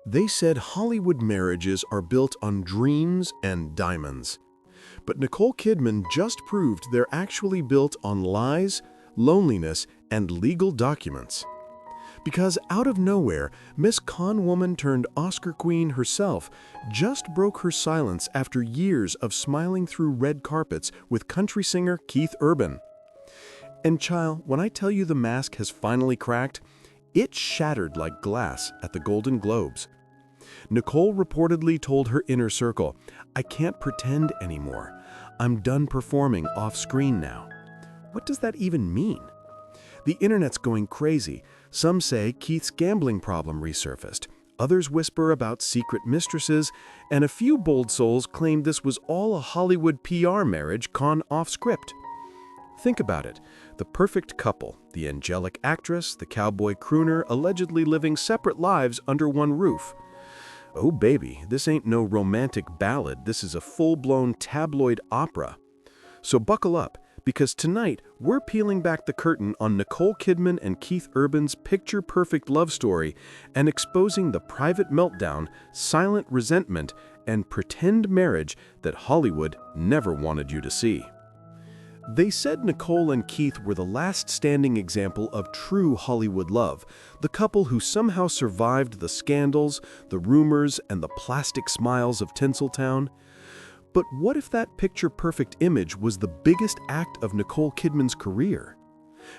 They said Hollywood marriages are built on dreams and diamonds. But Nicole Kidman just proved they're actually built on lies, loneliness, and legal documents. Because out of nowhere, Miss Con Woman turned Oscar queen herself just broke her silence after years of smiling through red carpets with country singer Keith Urban. And child, when I tell you the mask has finally cracked, it shattered like glass at the Golden Globes. Nicole reportedly told her inner circle, "I can't pretend anymore. I'm done performing off-screen now." What does that even mean? The internet's going crazy. Some say Keith's gambling problem resurfaced. Others whisper about secret mistresses, and a few bold souls claim this was all a Hollywood PR marriage gone off-script. Think about it. The perfect couple, the angelic actress, the cowboy crooner, allegedly living separate lives under one roof. Oh baby, this ain't no romantic ballad, this is a full-blown tabloid opera. So buckle up, because tonight we're peeling back the curtain on Nicole Kidman and Keith Urban's picture-perfect love story and exposing the private meltdown, silent resentment, and pretend marriage that Hollywood never wanted you to see. They said Nicole and Keith were the last standing example of true Hollywood love, the couple who somehow survived the scandals, the rumors, and the plastic smiles of Tinseltown. But what if that picture-perfect image was the biggest act of Nicole Kidman's career?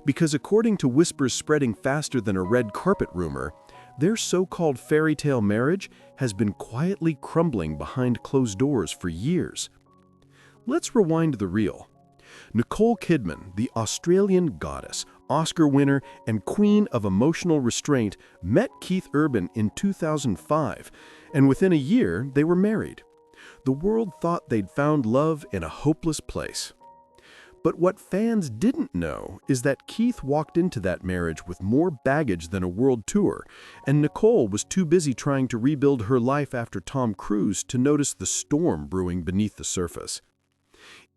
Because according to whispers spreading faster than a red carpet rumor, their so-called fairy tale marriage has been quietly crumbling behind closed doors for years. Let's rewind the reel. Nicole Kidman, the Australian goddess, Oscar winner, and queen of emotional restraint, met Keith Urban in 2005, and within a year they were married. The world thought they'd found love in a hopeless place. But what fans didn't know is that Keith walked into that marriage with more baggage than a world tour, and Nicole was too busy trying to rebuild her life after Tom Cruise to notice the storm brewing beneath the surface.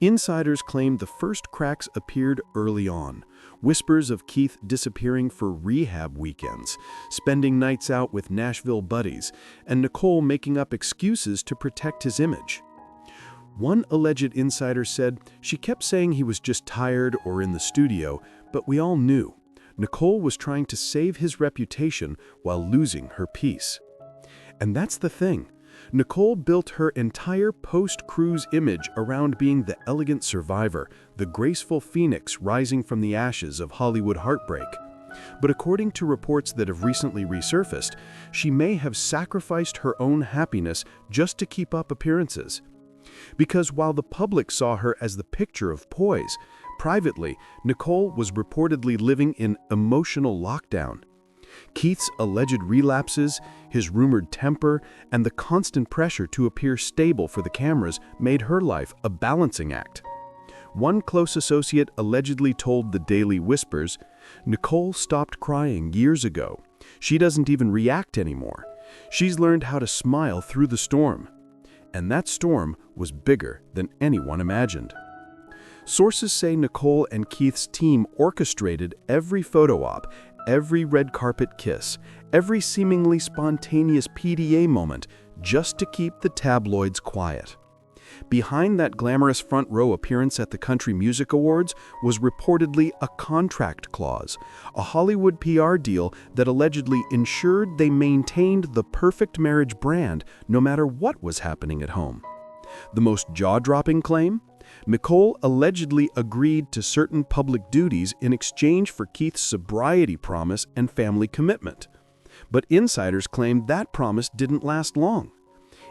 Insiders claimed the first cracks appeared early on. Whispers of Keith disappearing for rehab weekends, spending nights out with Nashville buddies, and Nicole making up excuses to protect his image. One alleged insider said she kept saying he was just tired or in the studio, but we all knew. Nicole was trying to save his reputation while losing her peace. And that's the thing. Nicole built her entire post-cruise image around being the elegant survivor, the graceful phoenix rising from the ashes of Hollywood heartbreak. But according to reports that have recently resurfaced, she may have sacrificed her own happiness just to keep up appearances. Because while the public saw her as the picture of poise, privately, Nicole was reportedly living in emotional lockdown. Keith's alleged relapses, his rumored temper, and the constant pressure to appear stable for the cameras made her life a balancing act. One close associate allegedly told the Daily Whispers, "Nicole stopped crying years ago. She doesn't even react anymore. She's learned how to smile through the storm." And that storm was bigger than anyone imagined. Sources say Nicole and Keith's team orchestrated every photo op, every red carpet kiss, every seemingly spontaneous PDA moment, just to keep the tabloids quiet. Behind that glamorous front row appearance at the Country Music Awards was reportedly a contract clause, a Hollywood PR deal that allegedly ensured they maintained the perfect marriage brand no matter what was happening at home. The most jaw-dropping claim? Nicole allegedly agreed to certain public duties in exchange for Keith's sobriety promise and family commitment. But insiders claimed that promise didn't last long.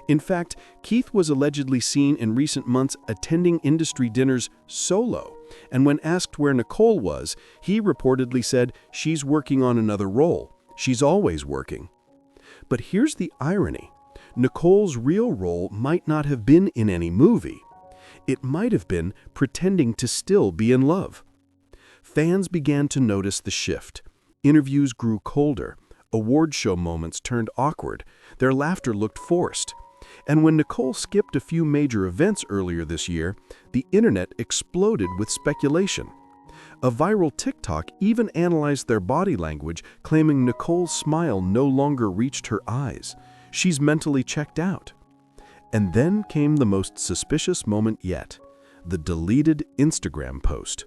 In fact, Keith was allegedly seen in recent months attending industry dinners solo, and when asked where Nicole was, he reportedly said, "She's working on another role. She's always working." But here's the irony. Nicole's real role might not have been in any movie. It might have been pretending to still be in love. Fans began to notice the shift. Interviews grew colder. Award show moments turned awkward. Their laughter looked forced. And when Nicole skipped a few major events earlier this year, the internet exploded with speculation. A viral TikTok even analyzed their body language, claiming Nicole's smile no longer reached her eyes. She's mentally checked out. And then came the most suspicious moment yet, the deleted Instagram post.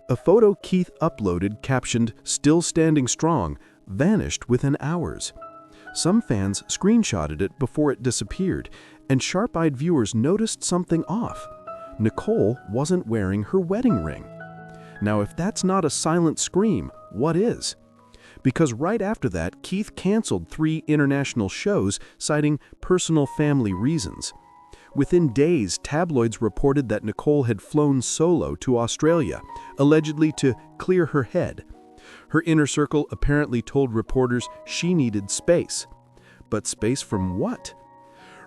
A photo Keith uploaded captioned, "Still standing strong," vanished within hours. Some fans screenshotted it before it disappeared, and sharp-eyed viewers noticed something off. Nicole wasn't wearing her wedding ring. Now, if that's not a silent scream, what is? Because right after that, Keith canceled 3 international shows, citing personal family reasons. Within days, tabloids reported that Nicole had flown solo to Australia, allegedly to clear her head. Her inner circle apparently told reporters she needed space. But space from what?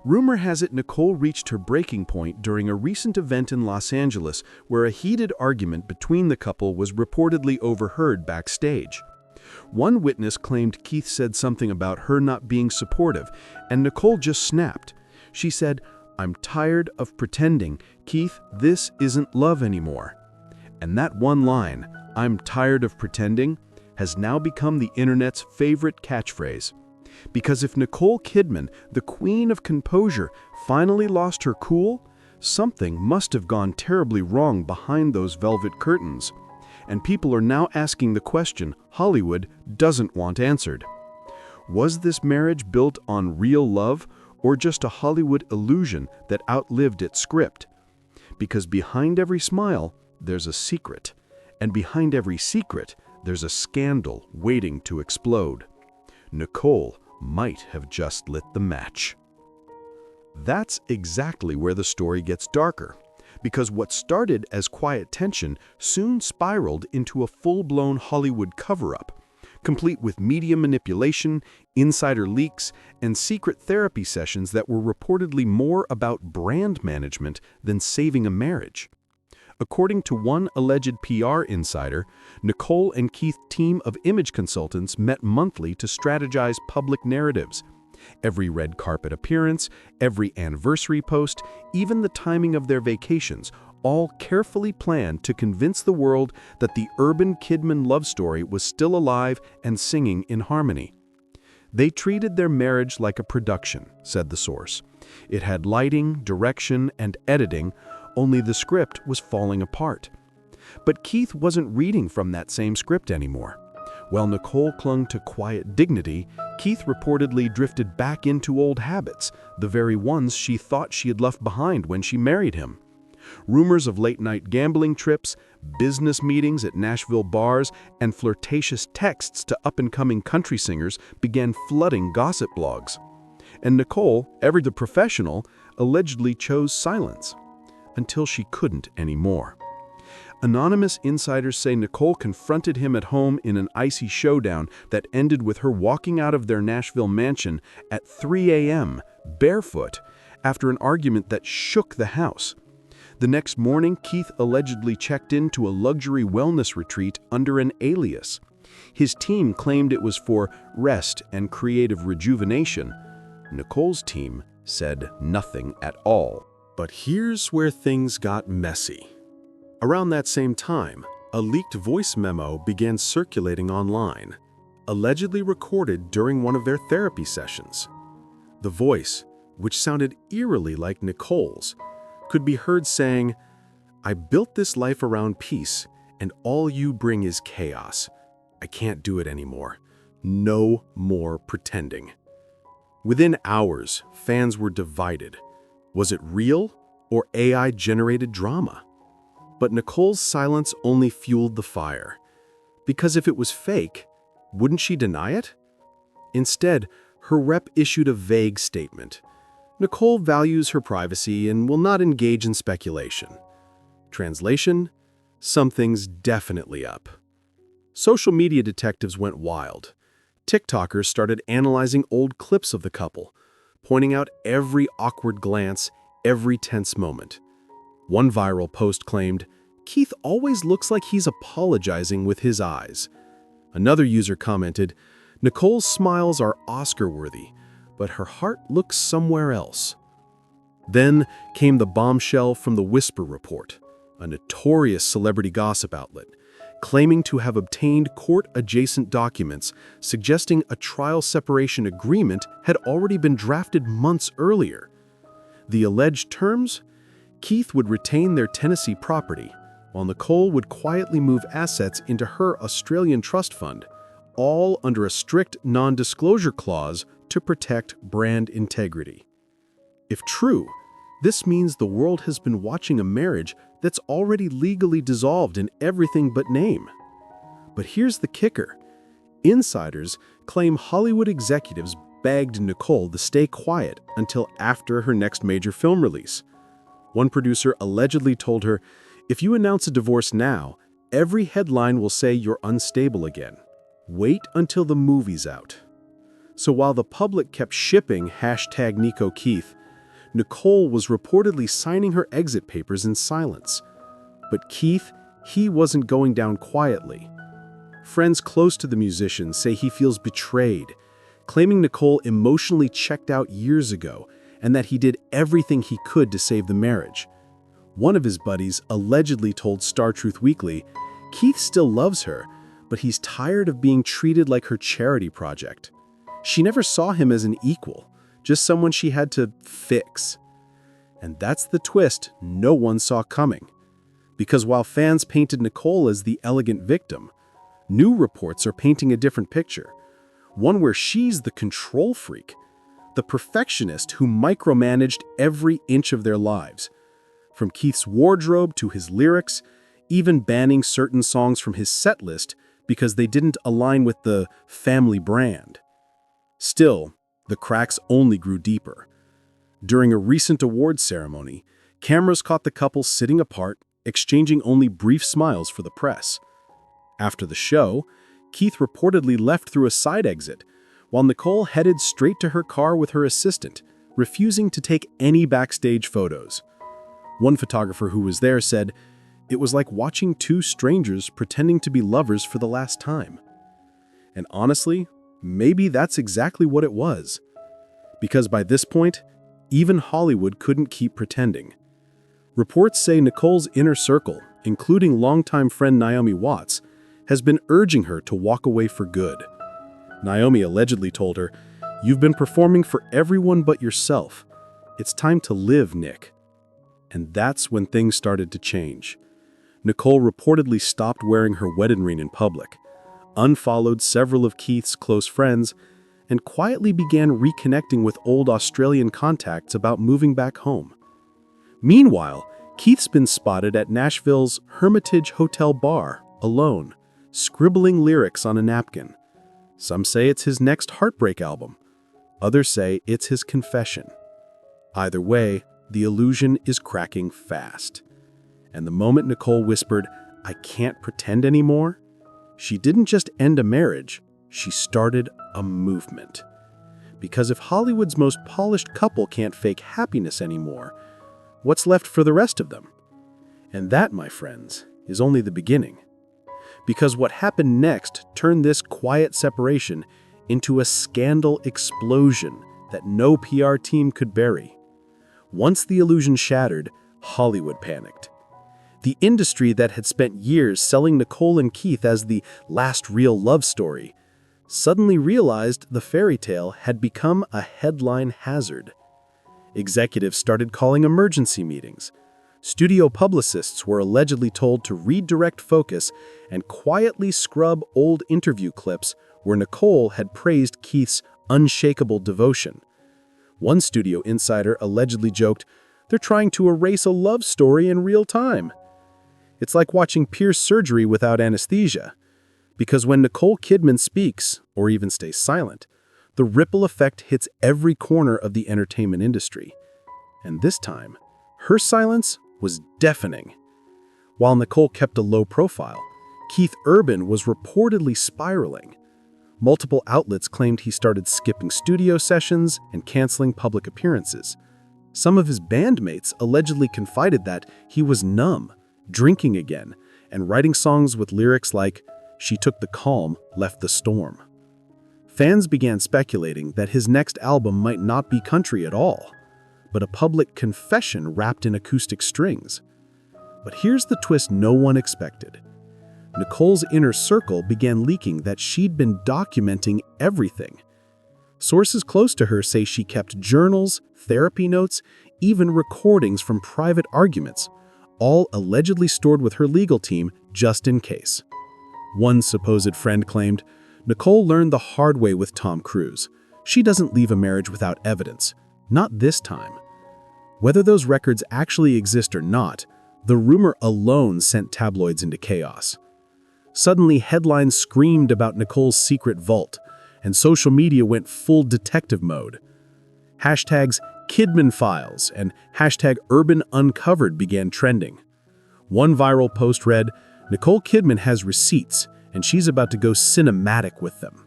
Rumor has it Nicole reached her breaking point during a recent event in Los Angeles where a heated argument between the couple was reportedly overheard backstage. One witness claimed Keith said something about her not being supportive, and Nicole just snapped. She said, "I'm tired of pretending. Keith, this isn't love anymore." And that one line, "I'm tired of pretending," has now become the internet's favorite catchphrase. Because if Nicole Kidman, the queen of composure, finally lost her cool, something must have gone terribly wrong behind those velvet curtains. And people are now asking the question Hollywood doesn't want answered. Was this marriage built on real love, or just a Hollywood illusion that outlived its script? Because behind every smile, there's a secret. And behind every secret, there's a scandal waiting to explode. Nicole might have just lit the match. That's exactly where the story gets darker, because what started as quiet tension soon spiraled into a full-blown Hollywood cover-up, complete with media manipulation, insider leaks, and secret therapy sessions that were reportedly more about brand management than saving a marriage. According to one alleged PR insider, Nicole and Keith's team of image consultants met monthly to strategize public narratives. Every red carpet appearance, every anniversary post, even the timing of their vacations, all carefully planned to convince the world that the urban Kidman love story was still alive and singing in harmony. They treated their marriage like a production, said the source. It had lighting, direction, and editing, only the script was falling apart. But Keith wasn't reading from that same script anymore. While Nicole clung to quiet dignity, Keith reportedly drifted back into old habits, the very ones she thought she had left behind when she married him. Rumors of late-night gambling trips, business meetings at Nashville bars, and flirtatious texts to up-and-coming country singers began flooding gossip blogs. And Nicole, ever the professional, allegedly chose silence. Until she couldn't anymore. Anonymous insiders say Nicole confronted him at home in an icy showdown that ended with her walking out of their Nashville mansion at 3 a.m., barefoot, after an argument that shook the house. The next morning, Keith allegedly checked into a luxury wellness retreat under an alias. His team claimed it was for rest and creative rejuvenation. Nicole's team said nothing at all. But here's where things got messy. Around that same time, a leaked voice memo began circulating online, allegedly recorded during one of their therapy sessions. The voice, which sounded eerily like Nicole's, could be heard saying, "I built this life around peace, and all you bring is chaos. I can't do it anymore. No more pretending." Within hours, fans were divided. Was it real or AI-generated drama? But Nicole's silence only fueled the fire. Because if it was fake, wouldn't she deny it? Instead, her rep issued a vague statement. Nicole values her privacy and will not engage in speculation. Translation: something's definitely up. Social media detectives went wild. TikTokers started analyzing old clips of the couple, pointing out every awkward glance, every tense moment. One viral post claimed, "Keith always looks like he's apologizing with his eyes." Another user commented, "Nicole's smiles are Oscar-worthy, but her heart looks somewhere else." Then came the bombshell from the Whisper Report, a notorious celebrity gossip outlet. claiming to have obtained court-adjacent documents suggesting a trial separation agreement had already been drafted months earlier. The alleged terms? Keith would retain their Tennessee property, while Nicole would quietly move assets into her Australian trust fund, all under a strict non-disclosure clause to protect brand integrity. If true, this means the world has been watching a marriage that's already legally dissolved in everything but name. But here's the kicker. Insiders claim Hollywood executives begged Nicole to stay quiet until after her next major film release. One producer allegedly told her, "If you announce a divorce now, every headline will say you're unstable again. Wait until the movie's out." So while the public kept shipping #NicoKeith, Nicole was reportedly signing her exit papers in silence. But Keith, he wasn't going down quietly. Friends close to the musician say he feels betrayed, claiming Nicole emotionally checked out years ago and that he did everything he could to save the marriage. One of his buddies allegedly told Star Truth Weekly, Keith still loves her, but he's tired of being treated like her charity project. She never saw him as an equal, just someone she had to fix. And that's the twist no one saw coming. Because while fans painted Nicole as the elegant victim, new reports are painting a different picture. One where she's the control freak, the perfectionist who micromanaged every inch of their lives. From Keith's wardrobe to his lyrics, even banning certain songs from his set list because they didn't align with the family brand. Still, the cracks only grew deeper. During a recent awards ceremony, cameras caught the couple sitting apart, exchanging only brief smiles for the press. After the show, Keith reportedly left through a side exit, while Nicole headed straight to her car with her assistant, refusing to take any backstage photos. One photographer who was there said, "It was like watching two strangers pretending to be lovers for the last time." And honestly, maybe that's exactly what it was. Because by this point, even Hollywood couldn't keep pretending. Reports say Nicole's inner circle, including longtime friend Naomi Watts, has been urging her to walk away for good. Naomi allegedly told her, "You've been performing for everyone but yourself. It's time to live, Nick." And that's when things started to change. Nicole reportedly stopped wearing her wedding ring in public, unfollowed several of Keith's close friends, and quietly began reconnecting with old Australian contacts about moving back home. Meanwhile, Keith's been spotted at Nashville's Hermitage Hotel bar, alone, scribbling lyrics on a napkin. Some say it's his next heartbreak album. Others say it's his confession. Either way, the illusion is cracking fast. And the moment Nicole whispered, "I can't pretend anymore," she didn't just end a marriage, she started a movement. Because if Hollywood's most polished couple can't fake happiness anymore, what's left for the rest of them? And that, my friends, is only the beginning. Because what happened next turned this quiet separation into a scandal explosion that no PR team could bury. Once the illusion shattered, Hollywood panicked. The industry that had spent years selling Nicole and Keith as the last real love story suddenly realized the fairy tale had become a headline hazard. Executives started calling emergency meetings. Studio publicists were allegedly told to redirect focus and quietly scrub old interview clips where Nicole had praised Keith's unshakable devotion. One studio insider allegedly joked, "They're trying to erase a love story in real time." It's like watching Pierce surgery without anesthesia. Because when Nicole Kidman speaks, or even stays silent, the ripple effect hits every corner of the entertainment industry. And this time, her silence was deafening. While Nicole kept a low profile, Keith Urban was reportedly spiraling. Multiple outlets claimed he started skipping studio sessions and canceling public appearances. Some of his bandmates allegedly confided that he was numb, drinking again, and writing songs with lyrics like, "She took the calm, left the storm." Fans began speculating that his next album might not be country at all, but a public confession wrapped in acoustic strings. But here's the twist no one expected. Nicole's inner circle began leaking that she'd been documenting everything. Sources close to her say she kept journals, therapy notes, even recordings from private arguments, all allegedly stored with her legal team just in case. One supposed friend claimed, "Nicole learned the hard way with Tom Cruise. She doesn't leave a marriage without evidence. Not this time." Whether those records actually exist or not, the rumor alone sent tabloids into chaos. Suddenly, headlines screamed about Nicole's secret vault, and social media went full detective mode. Hashtags Kidman Files and hashtag Urban Uncovered began trending. One viral post read, "Nicole Kidman has receipts, and she's about to go cinematic with them."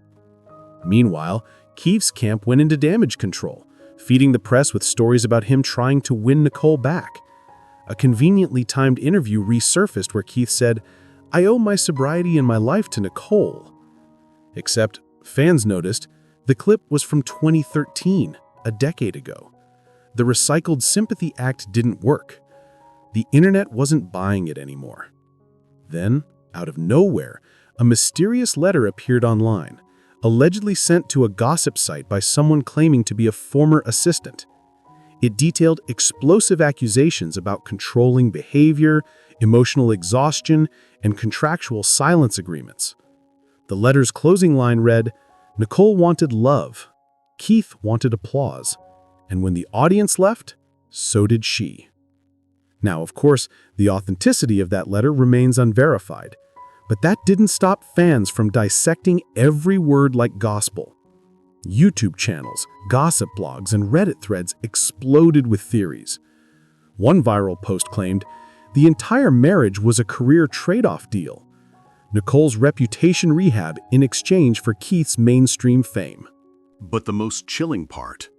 Meanwhile, Keith's camp went into damage control, feeding the press with stories about him trying to win Nicole back. A conveniently timed interview resurfaced where Keith said, "I owe my sobriety and my life to Nicole." Except, fans noticed, the clip was from 2013, a decade ago. The recycled sympathy act didn't work. The internet wasn't buying it anymore. Then, out of nowhere, a mysterious letter appeared online, allegedly sent to a gossip site by someone claiming to be a former assistant. It detailed explosive accusations about controlling behavior, emotional exhaustion, and contractual silence agreements. The letter's closing line read, "Nicole wanted love, Keith wanted applause, and when the audience left, so did she." Now, of course, the authenticity of that letter remains unverified, but that didn't stop fans from dissecting every word like gospel. YouTube channels, gossip blogs, and Reddit threads exploded with theories. One viral post claimed, "The entire marriage was a career trade-off deal. Nicole's reputation rehab in exchange for Keith's mainstream fame." But the most chilling part,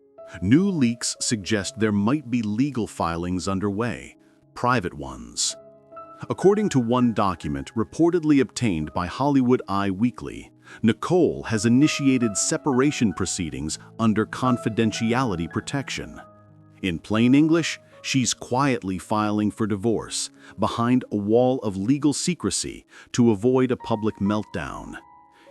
new leaks suggest there might be legal filings underway, private ones. According to one document reportedly obtained by Hollywood Eye Weekly, Nicole has initiated separation proceedings under confidentiality protection. In plain English, she's quietly filing for divorce behind a wall of legal secrecy to avoid a public meltdown.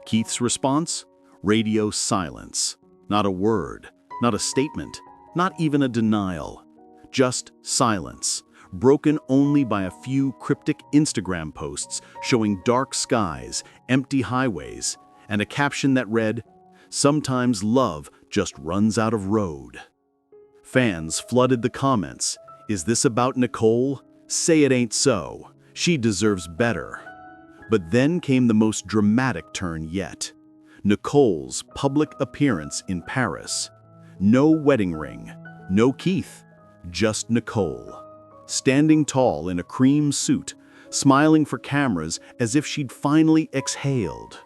Keith's response? Radio silence. Not a word, not a statement, not even a denial. Just silence, broken only by a few cryptic Instagram posts showing dark skies, empty highways, and a caption that read, "Sometimes love just runs out of road." Fans flooded the comments. "Is this about Nicole? Say it ain't so. She deserves better." But then came the most dramatic turn yet. Nicole's public appearance in Paris. No wedding ring, no Keith, just Nicole. Standing tall in a cream suit, smiling for cameras as if she'd finally exhaled.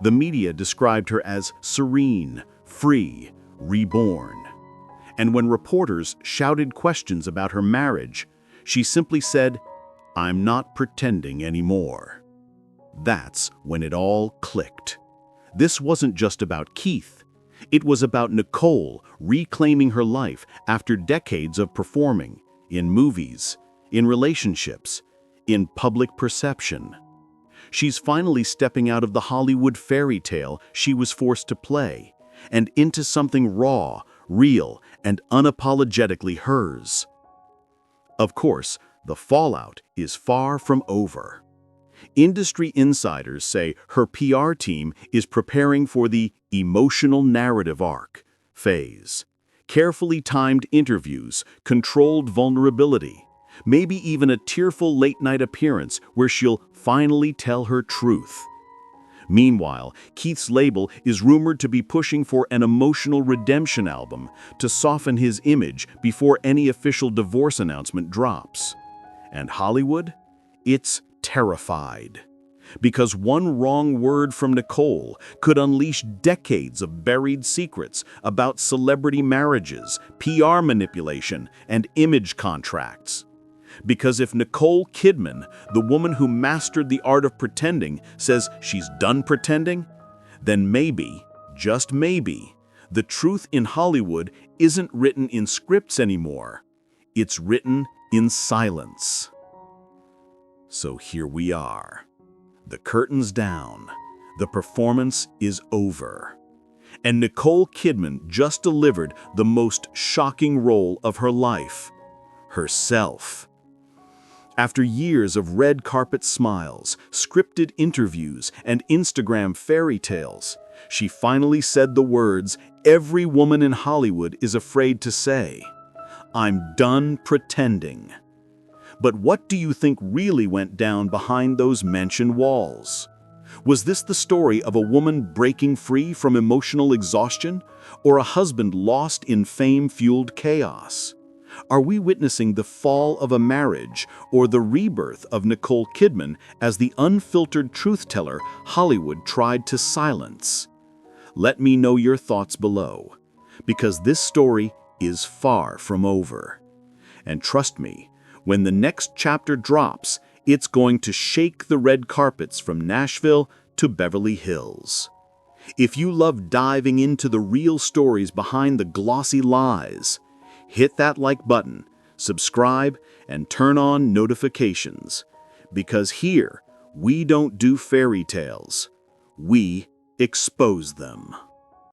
The media described her as serene, free, reborn. And when reporters shouted questions about her marriage, she simply said, "I'm not pretending anymore." That's when it all clicked. This wasn't just about Keith. It was about Nicole reclaiming her life after decades of performing, in movies, in relationships, in public perception. She's finally stepping out of the Hollywood fairy tale she was forced to play, and into something raw, real, and unapologetically hers. Of course, the fallout is far from over. Industry insiders say her PR team is preparing for the emotional narrative arc phase. Carefully timed interviews, controlled vulnerability, maybe even a tearful late-night appearance where she'll finally tell her truth. Meanwhile, Keith's label is rumored to be pushing for an emotional redemption album to soften his image before any official divorce announcement drops. And Hollywood? It's terrified. Because one wrong word from Nicole could unleash decades of buried secrets about celebrity marriages, PR manipulation, and image contracts. Because if Nicole Kidman, the woman who mastered the art of pretending, says she's done pretending, then maybe, just maybe, the truth in Hollywood isn't written in scripts anymore. It's written in silence. So here we are. The curtain's down. The performance is over. And Nicole Kidman just delivered the most shocking role of her life, herself. After years of red carpet smiles, scripted interviews, and Instagram fairy tales, she finally said the words every woman in Hollywood is afraid to say. I'm done pretending. But what do you think really went down behind those mentioned walls? Was this the story of a woman breaking free from emotional exhaustion, or a husband lost in fame-fueled chaos? Are we witnessing the fall of a marriage or the rebirth of Nicole Kidman as the unfiltered truth-teller Hollywood tried to silence? Let me know your thoughts below, because this story is far from over. And trust me, when the next chapter drops, it's going to shake the red carpets from Nashville to Beverly Hills. If you love diving into the real stories behind the glossy lies, hit that like button, subscribe, and turn on notifications. Because here, we don't do fairy tales. We expose them.